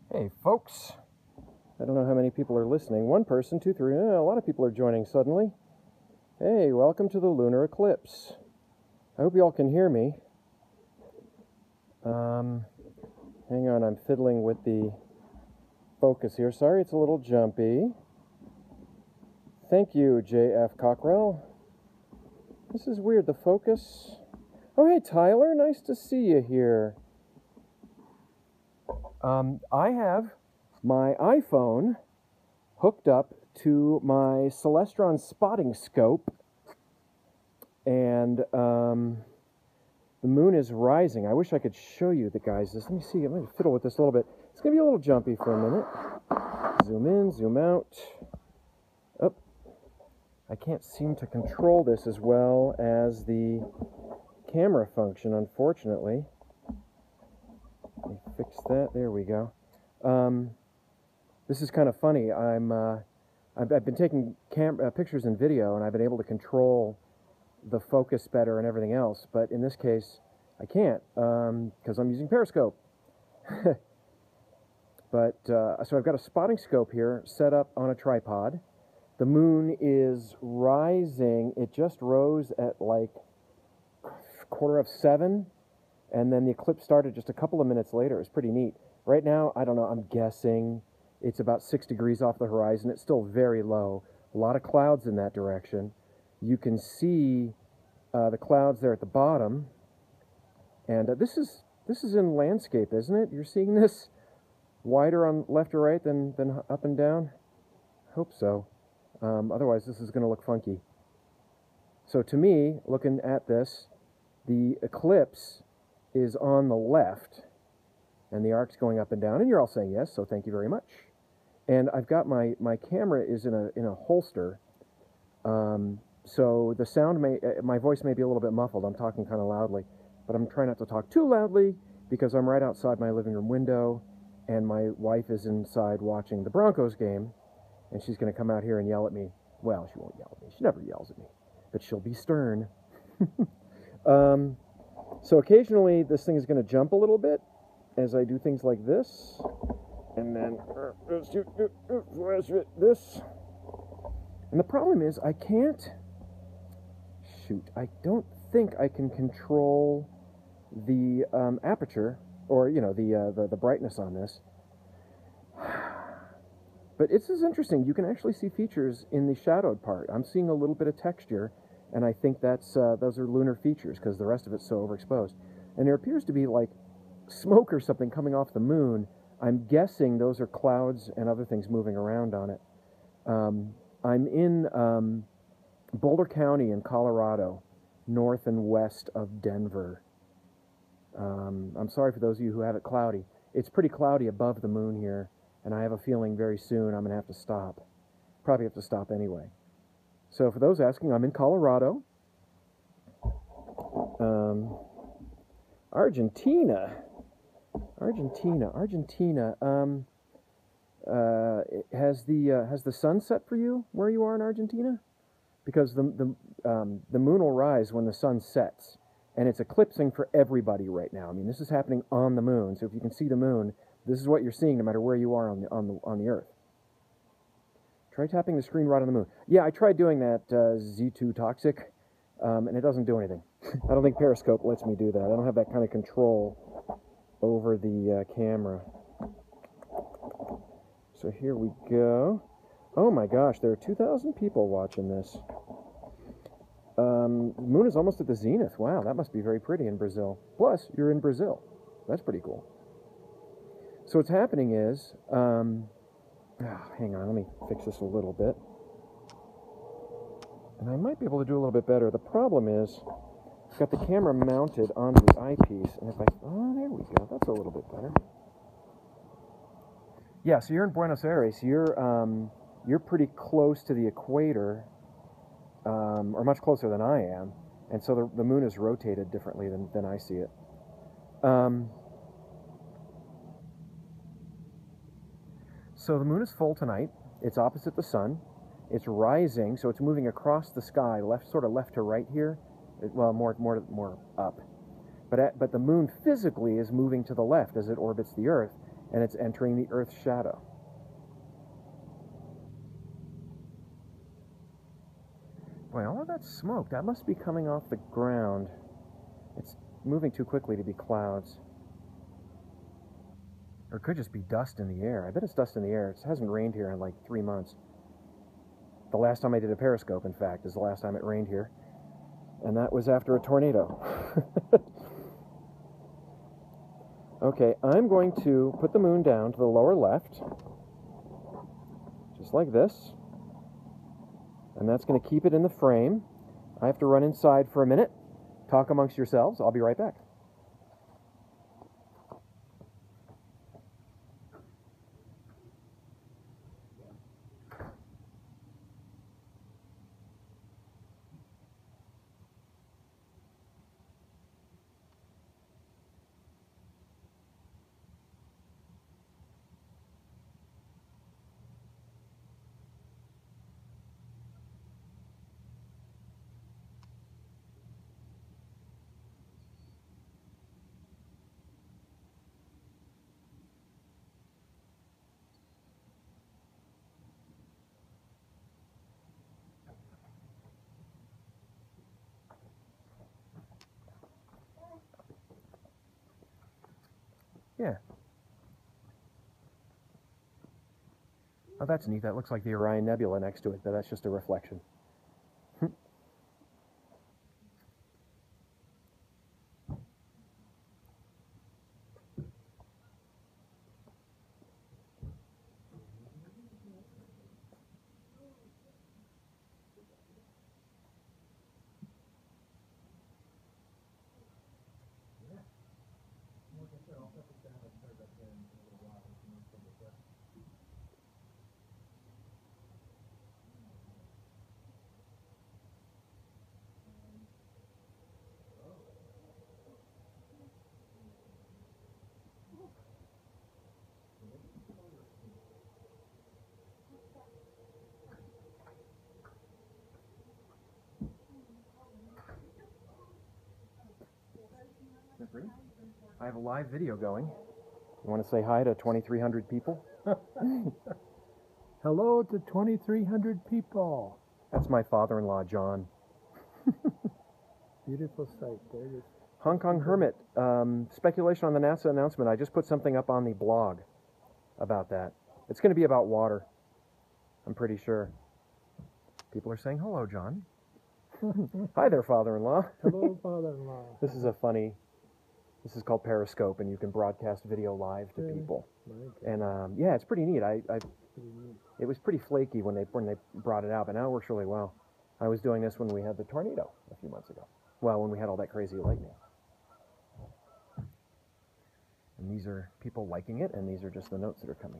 Hey, folks. I don't know how many people are listening. One person, two, three. A lot of people are joining suddenly. Hey, welcome to the lunar eclipse. I hope you all can hear me. Hang on, I'm fiddling with the focus here. Sorry, it's a little jumpy. Thank you, J.F. Cockrell. This is weird, the focus. Oh, hey, Tyler, nice to see you here. I have my iPhone hooked up to my Celestron spotting scope, and the moon is rising. I wish I could show you the guys this. Let me see. I'm going to fiddle with this a little bit. It's going to be a little jumpy for a minute. Zoom in, zoom out. Oh, I can't seem to control this as well as the camera function, unfortunately. Let me fix that. There we go. This is kind of funny. I've been taking pictures and video, and I've been able to control the focus better and everything else. But in this case, I can't because I'm using Periscope. But so I've got a spotting scope here set up on a tripod. The moon is rising. It just rose at like 6:45, and then the eclipse started just a couple of minutes later. It was pretty neat. Right now, I don't know, I'm guessing it's about 6 degrees off the horizon. It's still very low. A lot of clouds in that direction. You can see the clouds there at the bottom. And this is in landscape, isn't it? You're seeing this wider on left or right than up and down? I hope so. Otherwise, this is going to look funky. So to me, looking at this, the eclipse is on the left, and the arc's going up and down, and you're all saying yes, so thank you very much. And I've got my camera is in a holster, so the sound my voice may be a little bit muffled. I'm talking kind of loudly, but I'm trying not to talk too loudly because I'm right outside my living room window, and my wife is inside watching the Broncos game, and she's going to come out here and yell at me. Well, she won't yell at me. She never yells at me, but she'll be stern. So occasionally this thing is going to jump a little bit as I do things like this, and then this. And the problem is I don't think I can control the aperture, or the brightness on this. But this is interesting. You can actually see features in the shadowed part. I'm seeing a little bit of texture, and I think those are lunar features because the rest of it's so overexposed. And there appears to be like smoke or something coming off the moon. I'm guessing those are clouds and other things moving around on it. I'm in Boulder County in Colorado, north and west of Denver. I'm sorry for those of you who have it cloudy. It's pretty cloudy above the moon here, and I have a feeling very soon I'm going to have to stop. Probably have to stop anyway. So for those asking, I'm in Colorado. Argentina. Has the sun set for you where you are in Argentina? Because the moon will rise when the sun sets, and it's eclipsing for everybody right now. I mean, this is happening on the moon. So if you can see the moon, this is what you're seeing no matter where you are on the Earth. Try tapping the screen right on the moon. Yeah, I tried doing that Z2 Toxic, and it doesn't do anything. I don't think Periscope lets me do that. I don't have that kind of control over the camera. So here we go. Oh my gosh, there are 2,000 people watching this. The moon is almost at the zenith. Wow, that must be very pretty in Brazil. Plus, you're in Brazil. That's pretty cool. So what's happening is, hang on, let me fix this a little bit. And I might be able to do a little bit better. The problem is, I've got the camera mounted onto the eyepiece, and if there we go, that's a little bit better. Yeah, so you're in Buenos Aires. You're pretty close to the equator, or much closer than I am, and so the moon is rotated differently than I see it. So the moon is full tonight. It's opposite the sun. It's rising, so it's moving across the sky, sort of left to right here. Well, more up. But the moon physically is moving to the left as it orbits the Earth, and it's entering the Earth's shadow. Boy, all of that smoke, that must be coming off the ground. It's moving too quickly to be clouds. Or it could just be dust in the air. I bet it's dust in the air. It hasn't rained here in like 3 months. The last time I did a Periscope, in fact, is the last time it rained here. And that was after a tornado. Okay, I'm going to put the moon down to the lower left. Just like this. And that's going to keep it in the frame. I have to run inside for a minute. Talk amongst yourselves. I'll be right back. Yeah. Oh, that's neat. That looks like the Orion Nebula next to it, but that's just a reflection. I have a live video going. You want to say hi to 2,300 people? Hello to 2,300 people. That's my father-in-law, John. Beautiful sight. There it is. Hong Kong Hermit. Speculation on the NASA announcement. I just put something up on the blog about that. It's going to be about water. I'm pretty sure. People are saying, hello, John. Hi there, father-in-law. Hello, father-in-law. This is called Periscope, and you can broadcast video live to people. And yeah, it's pretty neat. It was pretty flaky when they brought it out, but now it works really well. I was doing this when we had the tornado a few months ago. Well, when we had all that crazy lightning. And these are people liking it, and these are just the notes that are coming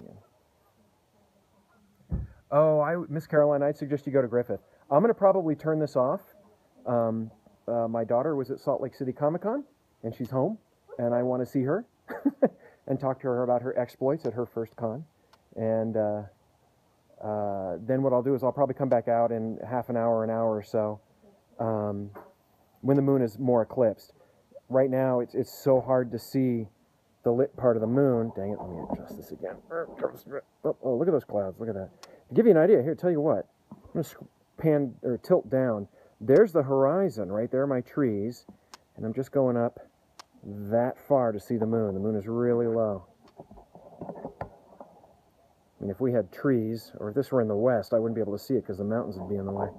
in. Oh, Miss Caroline, I'd suggest you go to Griffith. I'm going to probably turn this off. My daughter was at Salt Lake City Comic-Con, and she's home, and I want to see her and talk to her about her exploits at her first con. And then what I'll do is I'll probably come back out in half an hour or so when the moon is more eclipsed. Right now, it's so hard to see the lit part of the moon. Dang it, let me adjust this again. Oh, look at those clouds. Look at that. To give you an idea, here, tell you what. I'm going to pan or tilt down. There's the horizon. Right there are my trees. And I'm just going up that far to see the moon. The moon is really low. I mean, if we had trees, or if this were in the west, I wouldn't be able to see it because the mountains would be in the way.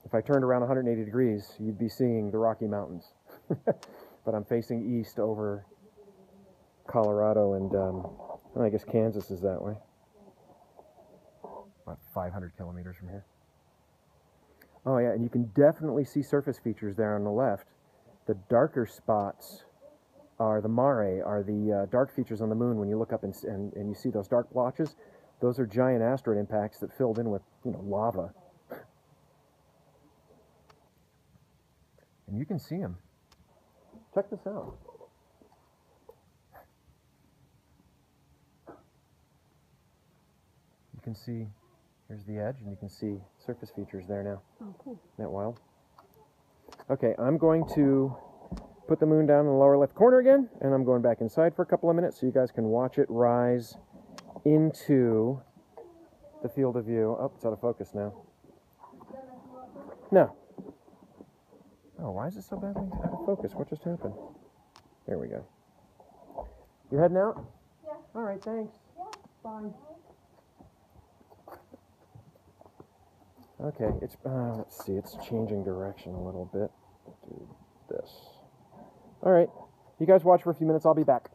If I turned around 180 degrees, you'd be seeing the Rocky Mountains. But I'm facing east over Colorado, and I guess Kansas is that way. About 500 kilometers from here. Oh yeah, and you can definitely see surface features there on the left. The darker spots are the mare, are the dark features on the moon. When you look up and you see those dark blotches, those are giant asteroid impacts that filled in with, lava. And you can see them. Check this out. You can see, here's the edge, and you can see surface features there now. Oh, cool. Isn't that wild? Okay, I'm going to put the moon down in the lower left corner again, and I'm going back inside for a couple of minutes so you guys can watch it rise into the field of view. Oh, it's out of focus now. No. Oh, why is it so badly out of focus? What just happened? There we go. You're heading out? Yeah. All right, thanks. Yeah. Bye. Okay, it's let's see, it's changing direction a little bit. Do this. All right, you guys watch for a few minutes. I'll be back.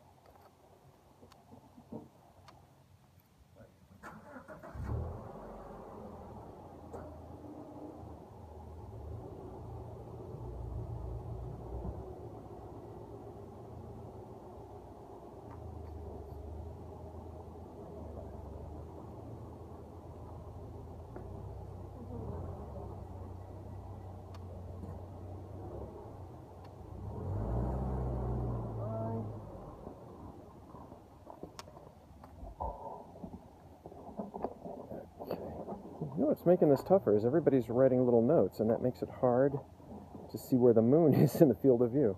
You know what's making this tougher is everybody's writing little notes, and that makes it hard to see where the moon is in the field of view.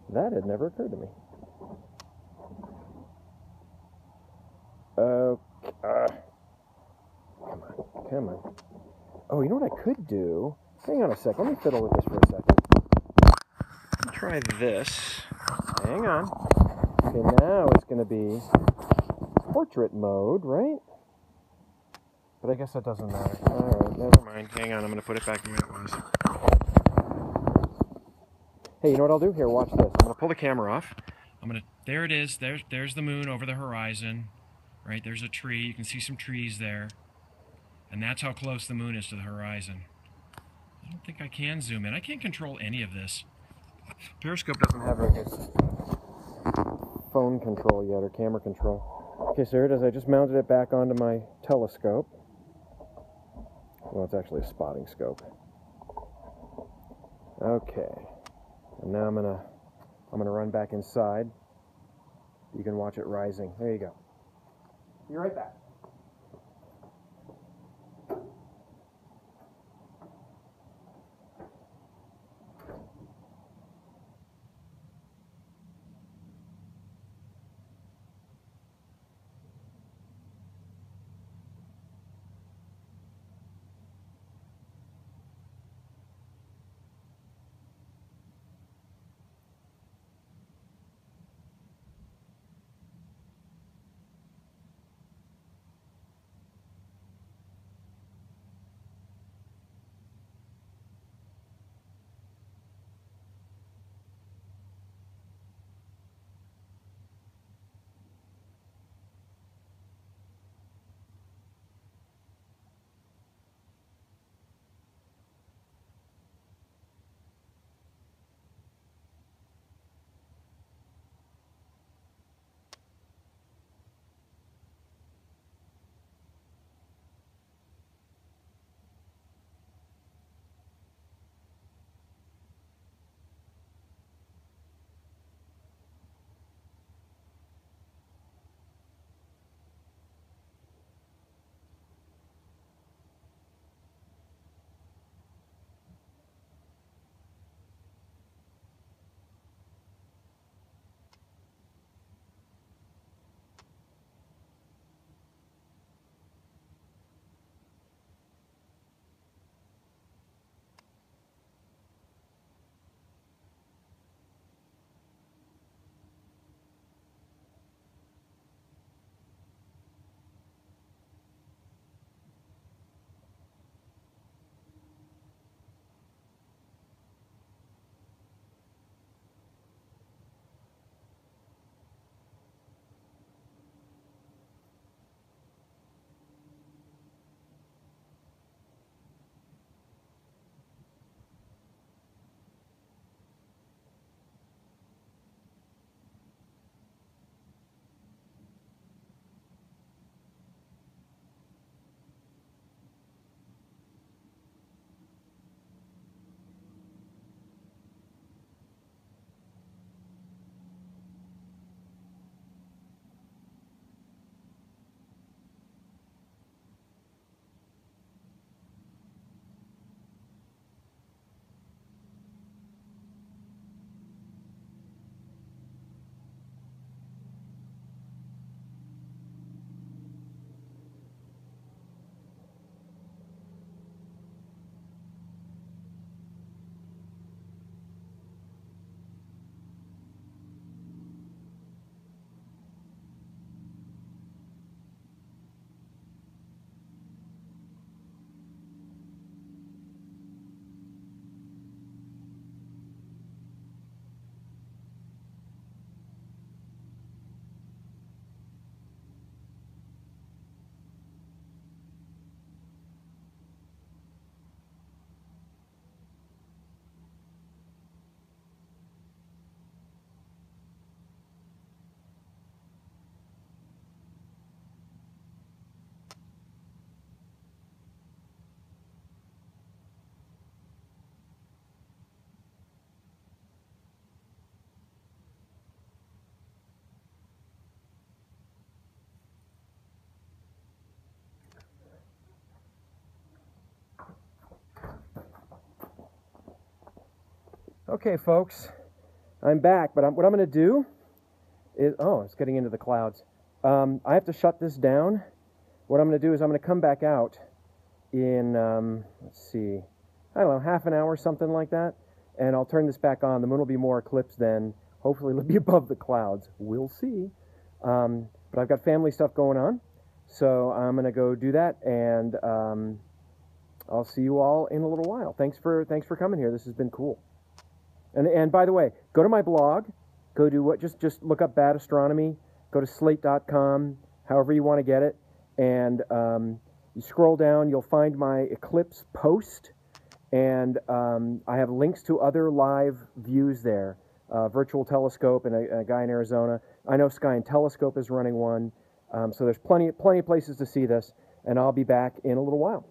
That had never occurred to me. Come on. Oh, you know what I could do? Hang on a sec. Let me fiddle with this for a second. Try this. Hang on. Okay, now it's going to be portrait mode, right? But I guess that doesn't matter. Alright, never mind. Hang on, I'm going to put it back the way it was. Hey, you know what I'll do? Here, watch this. I'm going to pull the camera off. There it is. There's the moon over the horizon. Right, there's a tree. You can see some trees there. And that's how close the moon is to the horizon. I don't think I can zoom in. I can't control any of this. Periscope doesn't have a phone control yet, or camera control. Okay, so here it is. I just mounted it back onto my telescope. Well, it's actually a spotting scope. Okay. And now I'm gonna run back inside. You can watch it rising. There you go. Be right back. Okay, folks, I'm back, but what I'm going to do is, oh, it's getting into the clouds. I have to shut this down. What I'm going to do is I'm going to come back out in, let's see, I don't know, half an hour, something like that, and I'll turn this back on. The moon will be more eclipsed then. Hopefully it'll be above the clouds. We'll see. But I've got family stuff going on, so I'm going to go do that, and I'll see you all in a little while. Thanks for coming here. This has been cool. And by the way, go to my blog. Go to what? Just look up Bad Astronomy. Go to slate.com, however you want to get it, and you scroll down. You'll find my eclipse post, and I have links to other live views there. Virtual telescope and a guy in Arizona. I know Sky and Telescope is running one. So there's plenty of places to see this, and I'll be back in a little while.